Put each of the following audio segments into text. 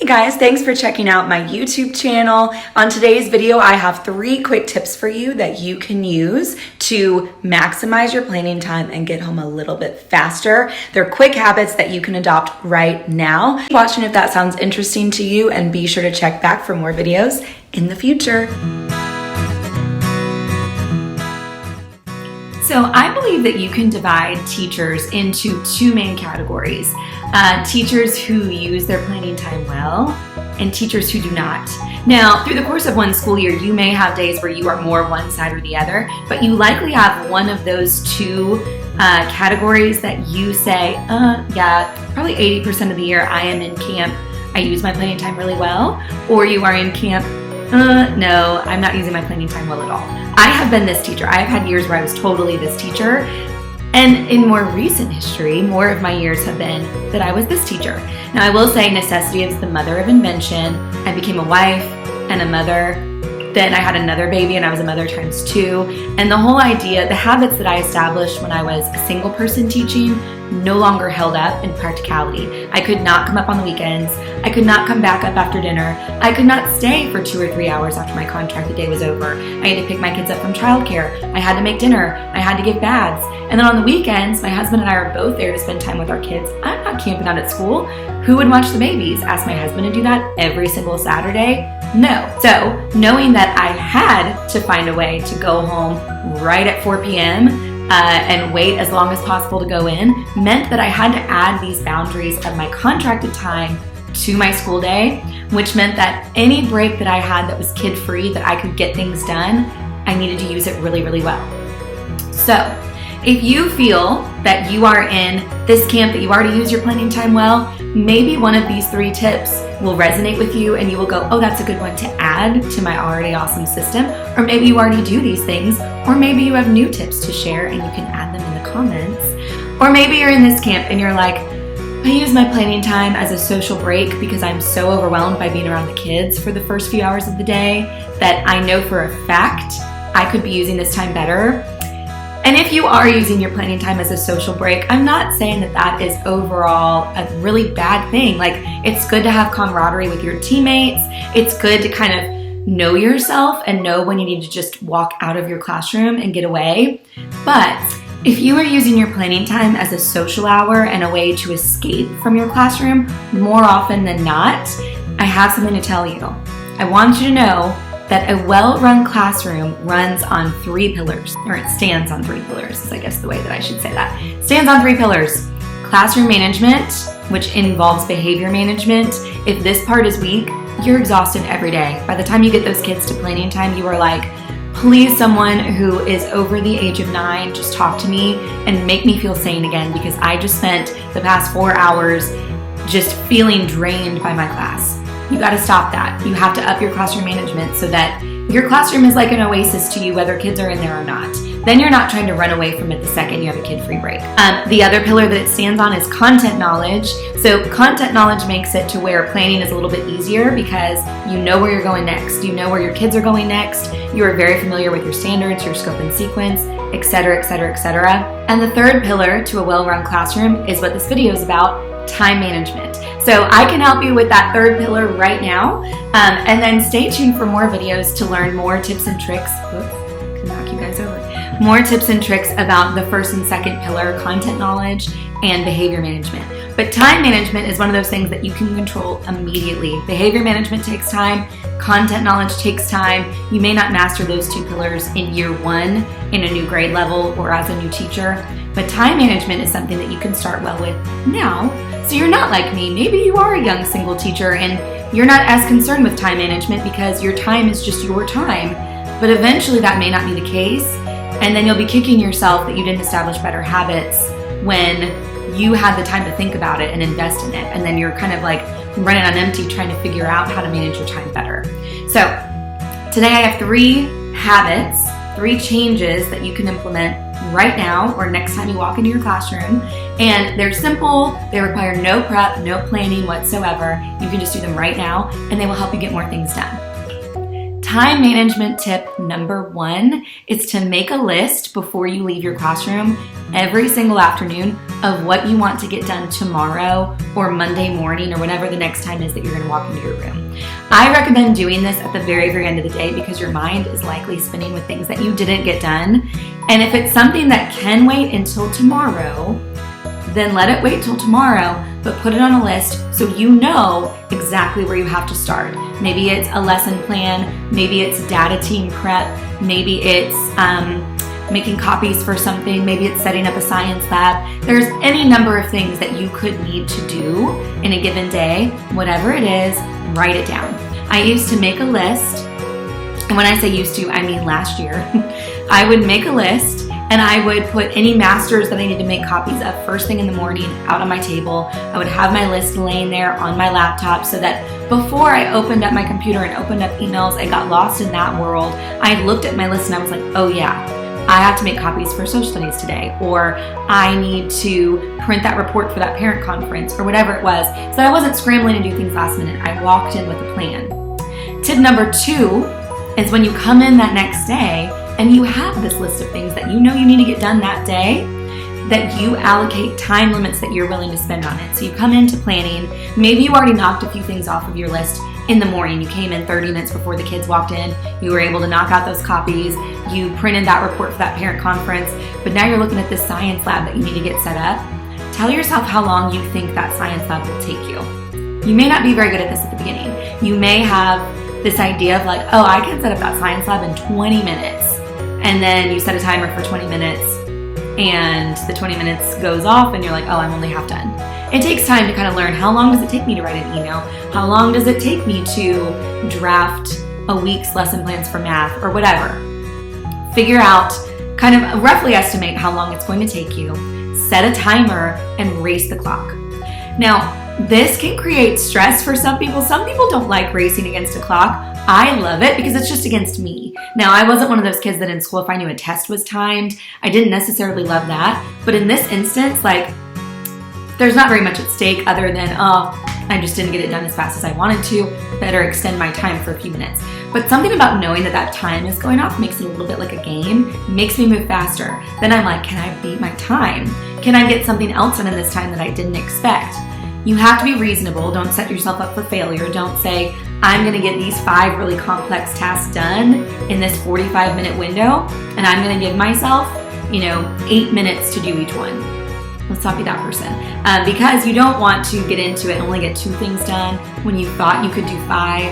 Hey guys, thanks for checking out my YouTube channel. On today's video, I have 3 quick tips for you that you can use to maximize your planning time and get home a little bit faster. They're quick habits that you can adopt right now. Keep watching if that sounds interesting to you, and be sure to check back for more videos in the future. So I believe that you can divide teachers into 2 main categories. Teachers who use their planning time well and teachers who do not. Now, through the course of one school year, you may have days where you are more one side or the other, but you likely have one of those 2 categories that you say, yeah, probably 80% of the year I am in camp, I use my planning time really well, or you are in camp, no, I'm not using my planning time well at all. I have been this teacher. I have had years where I was totally this teacher. And in more recent history, more of my years have been that I was this teacher. Now I will say necessity is the mother of invention. I became a wife and a mother. Then I had another baby and I was a mother times 2. And the whole idea, the habits that I established when I was a single person teaching no longer held up in practicality. I could not come up on the weekends. I could not come back up after dinner. I could not stay for 2 or 3 hours after my contracted day was over. I had to pick my kids up from childcare. I had to make dinner. I had to give baths. And then on the weekends, my husband and I are both there to spend time with our kids. I'm not camping out at school. Who would watch the babies? Ask my husband to do that every single Saturday? No. So knowing that I had to find a way to go home right at 4 p.m., and wait as long as possible to go in, meant that I had to add these boundaries of my contracted time to my school day, which meant that any break that I had that was kid-free, that I could get things done, I needed to use it really, really well. So if you feel that you are in this camp, that you already use your planning time well, maybe one of these 3 tips will resonate with you and you will go, oh, that's a good one to add to my already awesome system. Or maybe you already do these things, or maybe you have new tips to share and you can add them in the comments. Or maybe you're in this camp and you're like, I use my planning time as a social break because I'm so overwhelmed by being around the kids for the first few hours of the day that I know for a fact I could be using this time better. And if you are using your planning time as a social break, I'm not saying that that is overall a really bad thing. Like, it's good to have camaraderie with your teammates. It's good to kind of know yourself and know when you need to just walk out of your classroom and get away. But if you are using your planning time as a social hour and a way to escape from your classroom more often than not, I have something to tell you. I want you to know that a well-run classroom runs on 3 pillars, or it stands on 3 pillars, is I guess the way that I should say that. It stands on 3 pillars. Classroom management, which involves behavior management. If this part is weak, you're exhausted every day. By the time you get those kids to planning time, you are like, please, someone who is over the age of 9, just talk to me and make me feel sane again, because I just spent the past 4 hours just feeling drained by my class. You got to stop that. You have to up your classroom management so that your classroom is like an oasis to you, whether kids are in there or not. Then you're not trying to run away from it the second you have a kid-free break. The other pillar that it stands on is content knowledge. So content knowledge makes it to where planning is a little bit easier because you know where you're going next. You know where your kids are going next. You are very familiar with your standards, your scope and sequence, etc., etc., etc. And the third pillar to a well-run classroom is what this video is about: time management. So I can help you with that third pillar right now. And then stay tuned for more videos to learn more tips and tricks. Whoops, can knock you guys over. More tips and tricks about the first and second pillar, content knowledge and behavior management. But time management is one of those things that you can control immediately. Behavior management takes time. Content knowledge takes time. You may not master those 2 pillars in year 1 in a new grade level or as a new teacher. But time management is something that you can start well with now. So you're not like me. Maybe you are a young single teacher and you're not as concerned with time management because your time is just your time. But eventually that may not be the case. And then you'll be kicking yourself that you didn't establish better habits when you had the time to think about it and invest in it. And then you're kind of like running on empty trying to figure out how to manage your time better. So today I have 3 habits, 3 changes that you can implement right now or next time you walk into your classroom. And they're simple, they require no prep, no planning whatsoever. You can just do them right now and they will help you get more things done. time management tip number 1 is to make a list before you leave your classroom every single afternoon of what you want to get done tomorrow or Monday morning or whenever the next time is that you're going to walk into your room. I recommend doing this at the very, very end of the day because your mind is likely spinning with things that you didn't get done. And if it's something that can wait until tomorrow, then let it wait till tomorrow, but put it on a list so you know exactly where you have to start. Maybe it's a lesson plan, maybe it's data team prep, maybe it's making copies for something, maybe it's setting up a science lab. There's any number of things that you could need to do in a given day. Whatever it is, write it down. I used to make a list, and when I say used to, I mean last year. I would make a list and I would put any masters that I need to make copies of first thing in the morning out on my table. I would have my list laying there on my laptop so that before I opened up my computer and opened up emails, I got lost in that world. I looked at my list and I was like, oh yeah, I have to make copies for social studies today, or I need to print that report for that parent conference, or whatever it was, so that I wasn't scrambling to do things last minute. I walked in with a plan. Tip number 2 is when you come in that next day and you have this list of things that you know you need to get done that day, that you allocate time limits that you're willing to spend on it. So you come into planning, maybe you already knocked a few things off of your list in the morning. You came in 30 minutes before the kids walked in, you were able to knock out those copies, you printed that report for that parent conference, but now you're looking at this science lab that you need to get set up. Tell yourself how long you think that science lab will take you. You may not be very good at this at the beginning. You may have this idea of like, oh, I can set up that science lab in 20 minutes. And then you set a timer for 20 minutes and the 20 minutes goes off and you're like, oh, I'm only half done. It takes time to kind of learn how long does it take me to write an email? How long does it take me to draft a week's lesson plans for math or whatever? Figure out, kind of roughly estimate how long it's going to take you, set a timer and race the clock. Now, this can create stress for some people. Some people don't like racing against a clock. I love it because it's just against me. Now, I wasn't one of those kids that in school, if I knew a test was timed, I didn't necessarily love that. But in this instance, like, there's not very much at stake other than, oh, I just didn't get it done as fast as I wanted to. Better extend my time for a few minutes. But something about knowing that that time is going off makes it a little bit like a game, makes me move faster. Then I'm like, can I beat my time? Can I get something else done in this time that I didn't expect? You have to be reasonable. Don't set yourself up for failure. Don't say, I'm gonna get these 5 really complex tasks done in this 45-minute window, and I'm gonna give myself, 8 minutes to do each one. Let's not be that person. Because you don't want to get into it and only get 2 things done when you thought you could do 5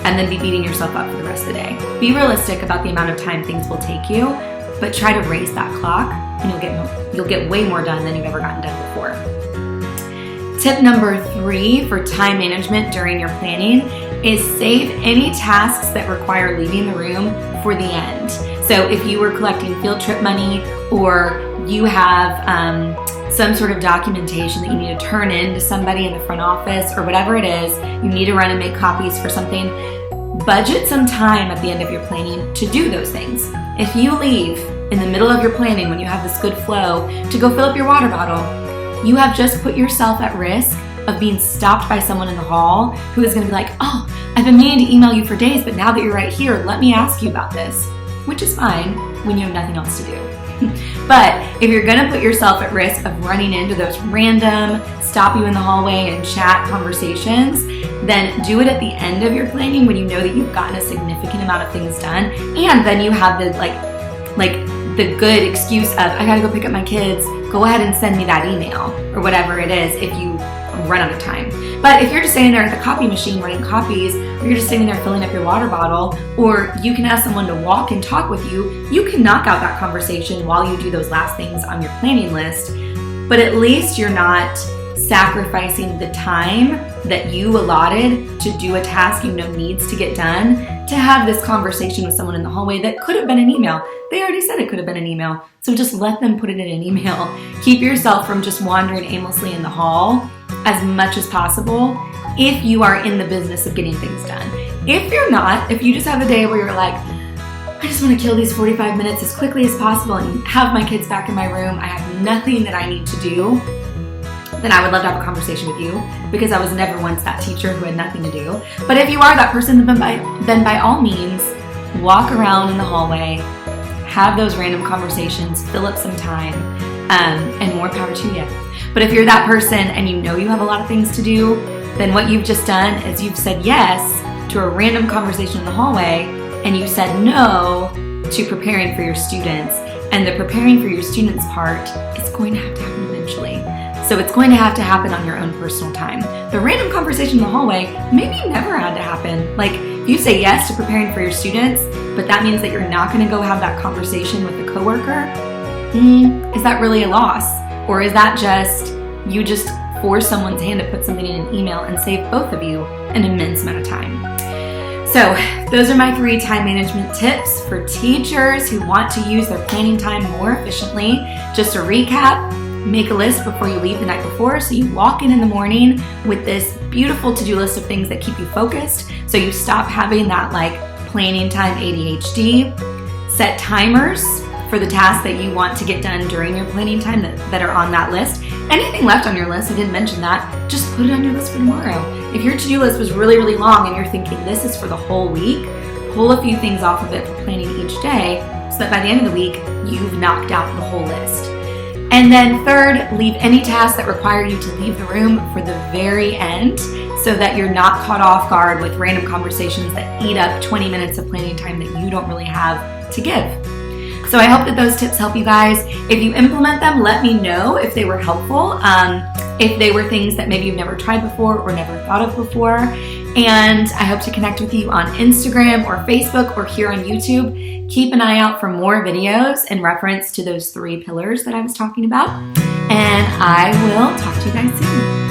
and then be beating yourself up for the rest of the day. Be realistic about the amount of time things will take you, but try to race that clock and you'll get way more done than you've ever gotten done before. Tip number 3 for time management during your planning is save any tasks that require leaving the room for the end. So if you were collecting field trip money or you have some sort of documentation that you need to turn in to somebody in the front office or whatever it is, you need to run and make copies for something, budget some time at the end of your planning to do those things. If you leave in the middle of your planning when you have this good flow to go fill up your water bottle, you have just put yourself at risk of being stopped by someone in the hall who is going to be like, oh, I've been meaning to email you for days, but now that you're right here, let me ask you about this, which is fine when you have nothing else to do. But if you're going to put yourself at risk of running into those random stop you in the hallway and chat conversations, then do it at the end of your planning when you know that you've gotten a significant amount of things done, and then you have the the good excuse of, I gotta go pick up my kids, go ahead and send me that email or whatever it is if you run out of time. But if you're just sitting there at the copy machine writing copies, or you're just sitting there filling up your water bottle, or you can ask someone to walk and talk with you, you can knock out that conversation while you do those last things on your planning list. But at least you're not sacrificing the time that you allotted to do a task you know needs to get done to have this conversation with someone in the hallway that could have been an email. They already said it could have been an email. So just let them put it in an email. Keep yourself from just wandering aimlessly in the hall as much as possible if you are in the business of getting things done. If you're not, if you just have a day where you're like, I just want to kill these 45 minutes as quickly as possible and have my kids back in my room, I have nothing that I need to do, then I would love to have a conversation with you, because I was never once that teacher who had nothing to do. But if you are that person, then by all means, walk around in the hallway, have those random conversations, fill up some time, and more power to you. But if you're that person and you know you have a lot of things to do, then what you've just done is you've said yes to a random conversation in the hallway, and you said no to preparing for your students. And the preparing for your students part is going to have to happen eventually. So it's going to have to happen on your own personal time. The random conversation in the hallway maybe never had to happen. Like, if you say yes to preparing for your students, but that means that you're not going to go have that conversation with a coworker, is that really a loss? Or is that just you just force someone's hand to put something in an email and save both of you an immense amount of time? So those are my 3 time management tips for teachers who want to use their planning time more efficiently. Just to recap, make a list before you leave the night before, so you walk in the morning with this beautiful to-do list of things that keep you focused, so you stop having that like planning time ADHD. Set timers for the tasks that you want to get done during your planning time that are on that list. Anything left on your list, I didn't mention that, just put it on your list for tomorrow. If your to-do list was really, really long and you're thinking this is for the whole week, pull a few things off of it for planning each day so that by the end of the week, you've knocked out the whole list. And then third, leave any tasks that require you to leave the room for the very end so that you're not caught off guard with random conversations that eat up 20 minutes of planning time that you don't really have to give. So I hope that those tips help you guys. If you implement them, let me know if they were helpful, if they were things that maybe you've never tried before or never thought of before. And I hope to connect with you on Instagram or Facebook or here on YouTube. Keep an eye out for more videos in reference to those 3 pillars that I was talking about. And I will talk to you guys soon.